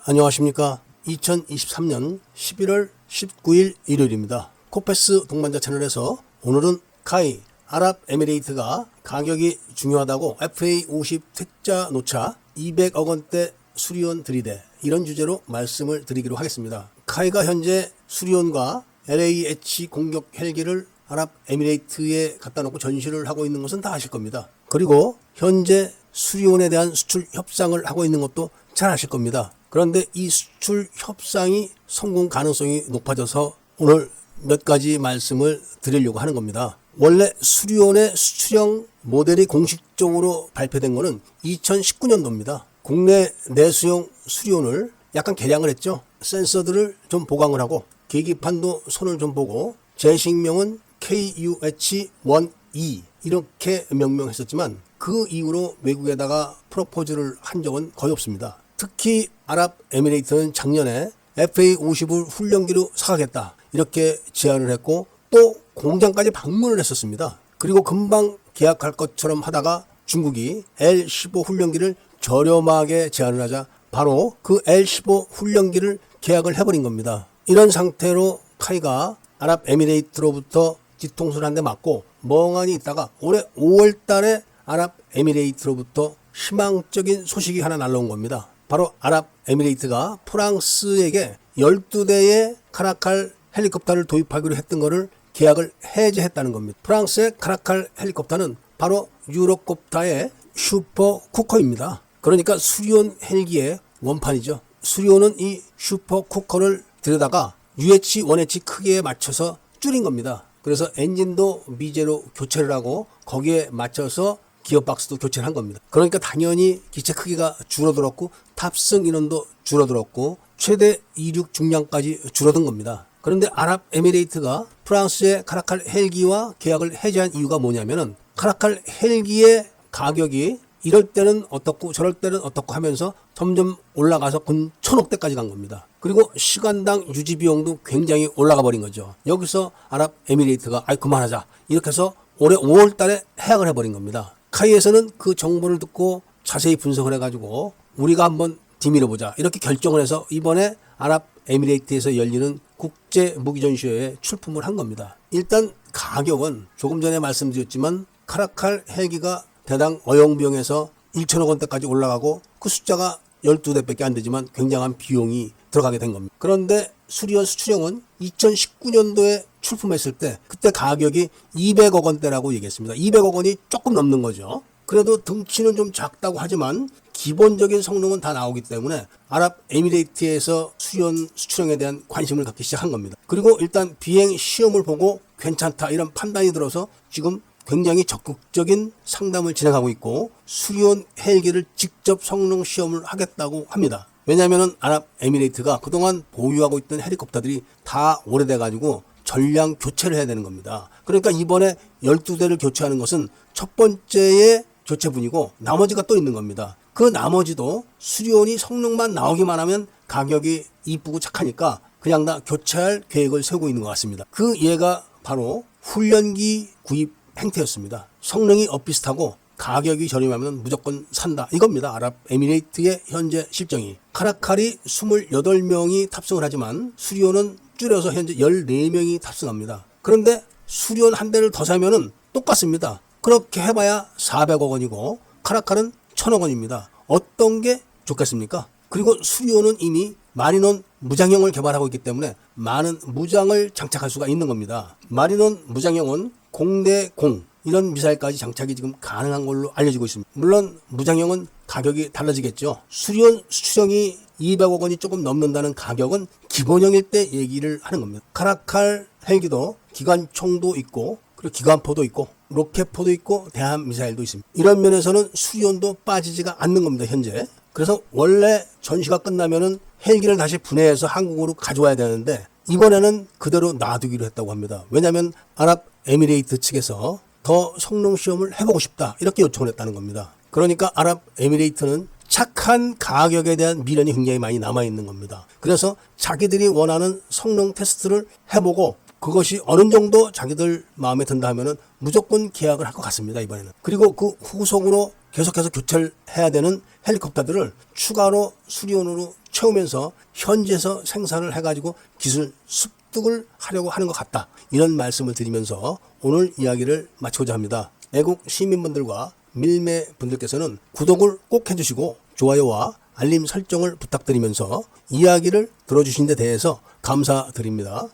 안녕하십니까. 2023년 11월 19일 일요일입니다. 코페스 동반자 채널에서 오늘은 카이 아랍에미레이트가 가격이 중요하다고 FA50 퇴짜 노차 200억 원대 수리온 들이대, 이런 주제로 말씀을 드리기로 하겠습니다. 카이가 현재 수리온과 LAH 공격 헬기를 아랍에미레이트에 갖다 놓고 전시를 하고 있는 것은 다 아실 겁니다. 그리고 현재 수리온에 대한 수출 협상을 하고 있는 것도 잘 아실 겁니다. 그런데 이 수출 협상이 성공 가능성이 높아져서 오늘 몇 가지 말씀을 드리려고 하는 겁니다. 원래 수리온의 수출형 모델이 공식적으로 발표된 것은 2019년도입니다. 국내 내수용 수리온을 약간 개량을 했죠. 센서들을 좀 보강을 하고 계기판도 손을 좀 보고 제식명은 KUH-1E 이렇게 명명했었지만 그 이후로 외국에다가 프로포즈를 한 적은 거의 없습니다. 특히 아랍에미레이트는 작년에 FA50을 훈련기로 사가겠다 이렇게 제안을 했고 또 공장까지 방문을 했었습니다. 그리고 금방 계약할 것처럼 하다가 중국이 L15 훈련기를 저렴하게 제안을 하자 바로 그 L15 훈련기를 계약을 해버린 겁니다. 이런 상태로 카이가 아랍에미레이트로부터 뒤통수를 한 대 맞고 멍하니 있다가 올해 5월 달에 아랍에미레이트로부터 희망적인 소식이 하나 날라온 겁니다. 바로 아랍에미레이트가 프랑스에게 12대의 카라칼 헬리콥터를 도입하기로 했던 것을 계약을 해제했다는 겁니다. 프랑스의 카라칼 헬리콥터는 바로 유로콥터의 슈퍼 쿠커입니다. 그러니까 수리온 헬기의 원판이죠. 수리온은 이 슈퍼 쿠커를 들여다가 UH, 1H 크기에 맞춰서 줄인 겁니다. 그래서 엔진도 미제로 교체를 하고 거기에 맞춰서 기어박스도 교체를 한 겁니다. 그러니까 당연히 기체 크기가 줄어들었고 탑승 인원도 줄어들었고 최대 이륙 중량까지 줄어든 겁니다. 그런데 아랍에미레이트가 프랑스의 카라칼 헬기와 계약을 해제한 이유가 뭐냐면은 카라칼 헬기의 가격이 이럴 때는 어떻고 저럴 때는 어떻고 하면서 점점 올라가서 근 1,000억대까지 간 겁니다. 그리고 시간당 유지 비용도 굉장히 올라가 버린 거죠. 여기서 아랍에미레이트가 그만하자 이렇게 해서 올해 5월 달에 해약을 해버린 겁니다. 카이에서는 그 정보를 듣고 자세히 분석을 해가지고 우리가 한번 뒤밀어보자 이렇게 결정을 해서 이번에 아랍에미레이트에서 열리는 국제무기전시회에 출품을 한 겁니다. 일단 가격은 조금 전에 말씀드렸지만 카라칼 헬기가 대당 어용비용에서 1천억 원대까지 올라가고 그 숫자가 12대밖에 안 되지만 굉장한 비용이 들어가게 된 겁니다. 그런데 수리온 수출형은 2019년도에 출품했을 때 그때 가격이 200억 원대라고 얘기했습니다. 200억 원이 조금 넘는 거죠. 그래도 등치는 좀 작다고 하지만 기본적인 성능은 다 나오기 때문에 아랍에미레이트에서 수리온 수출형에 대한 관심을 갖기 시작한 겁니다. 그리고 일단 비행 시험을 보고 괜찮다 이런 판단이 들어서 지금 굉장히 적극적인 상담을 진행하고 있고 수리온 헬기를 직접 성능 시험을 하겠다고 합니다. 왜냐하면 아랍에미레이트가 그동안 보유하고 있던 헬리콥터들이 다 오래돼 가지고 전량 교체를 해야 되는 겁니다. 그러니까 이번에 12대를 교체하는 것은 첫 번째의 교체분이고 나머지가 또 있는 겁니다. 그 나머지도 수리온이 성능만 나오기만 하면 가격이 이쁘고 착하니까 그냥 다 교체할 계획을 세우고 있는 것 같습니다. 그 예가 바로 훈련기 구입 행태였습니다. 성능이 엇비슷하고 가격이 저렴하면 무조건 산다 이겁니다. 아랍에미레이트의 현재 실정이. 카라칼이 28명이 탑승을 하지만 수리온은 줄여서 현재 14명이 탑승합니다. 그런데 수리온 한 대를 더 사면은 똑같습니다. 그렇게 해봐야 400억 원이고 카라칼은 1,000억 원입니다. 어떤 게 좋겠습니까? 그리고 수리온은 이미 마리논 무장형을 개발하고 있기 때문에 많은 무장을 장착할 수가 있는 겁니다. 마리논 무장형은 0대0 이런 미사일까지 장착이 지금 가능한 걸로 알려지고 있습니다. 물론 무장형은 가격이 달라지겠죠. 수리온 수출형이 200억 원이 조금 넘는다는 가격은 기본형일 때 얘기를 하는 겁니다. 카라칼 헬기도 기관총도 있고 그리고 기관포도 있고 로켓포도 있고 대함 미사일도 있습니다. 이런 면에서는 수리온도 빠지지가 않는 겁니다. 현재. 그래서 원래 전시가 끝나면은 헬기를 다시 분해해서 한국으로 가져와야 되는데 이번에는 그대로 놔두기로 했다고 합니다. 왜냐하면 아랍에미레이트 측에서 더 성능 시험을 해보고 싶다 이렇게 요청을 했다는 겁니다. 그러니까 아랍에미레이트는 착한 가격에 대한 미련이 굉장히 많이 남아있는 겁니다. 그래서 자기들이 원하는 성능 테스트를 해보고 그것이 어느 정도 자기들 마음에 든다 하면은 무조건 계약을 할 것 같습니다, 이번에는. 그리고 그 후속으로 계속해서 교체를 해야 되는 헬리콥터들을 추가로 수리온으로 채우면서 현지에서 생산을 해가지고 기술 습득을 하려고 하는 것 같다. 이런 말씀을 드리면서 오늘 이야기를 마치고자 합니다. 애국 시민분들과 밀매 분들께서는 구독을 꼭 해주시고 좋아요와 알림 설정을 부탁드리면서 이야기를 들어주신 데 대해서 감사드립니다.